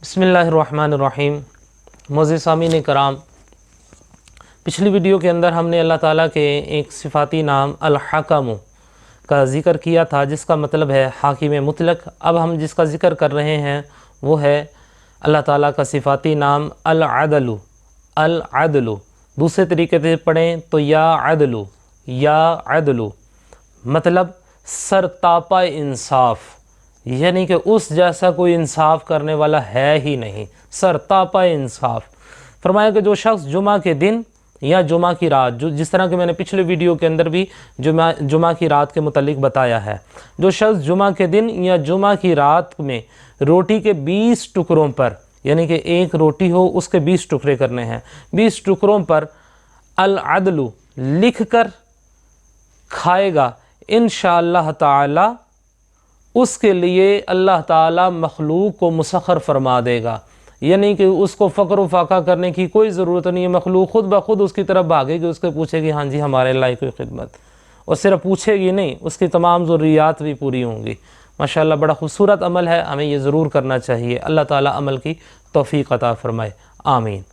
बिस्मिल्लाहिर्रहमानिर्रहीम। मोअज़्ज़िज़ सामीन कराम, पिछली वीडियो के अंदर हमने अल्लाह ताला के एक सिफ़ाती नाम अल-हकम का ज़िक्र किया था, जिसका मतलब है हाकिम मुतलक। अब हम जिसका ज़िक्र कर रहे हैं वो है अल्लाह ताला का सिफ़ाती नाम अल-अदलु। अल-अदलु दूसरे तरीके से पढ़ें तो या अदलु मतलब सरतापा इंसाफ, यानी कि उस जैसा कोई इंसाफ करने वाला है ही नहीं, सरतापा इंसाफ। फरमाया कि जो शख्स जुमा के दिन या जुमा की रात, जो जिस तरह कि मैंने पिछले वीडियो के अंदर भी जुमा की रात के मुतालिक बताया है, जो शख्स जुमा के दिन या जुमा की रात में रोटी के 20 टुकड़ों पर, यानी कि एक रोटी हो उसके 20 टुकड़े करने हैं, 20 टुकड़ों पर अल-अदलु लिख कर खाएगा, इंशाअल्लाह ताला उसके लिए अल्लाह ताला मखलूक को मुसख्खर फरमा देगा। यानी कि उसको फ़क्र व फाका करने की कोई ज़रूरत नहीं है, मखलूक खुद ब खुद उसकी तरफ भागेगी, उसके पूछेगी हाँ जी हमारे लायक कोई खिदमत, और सिर्फ पूछेगी नहीं, उसकी तमाम ज़रूरियात भी पूरी होंगी। माशाअल्लाह बड़ा खूबसूरत अमल है, हमें ये ज़रूर करना चाहिए। अल्लाह ताला अमल की तौफ़ीक़ अता फ़रमाए, आमीन।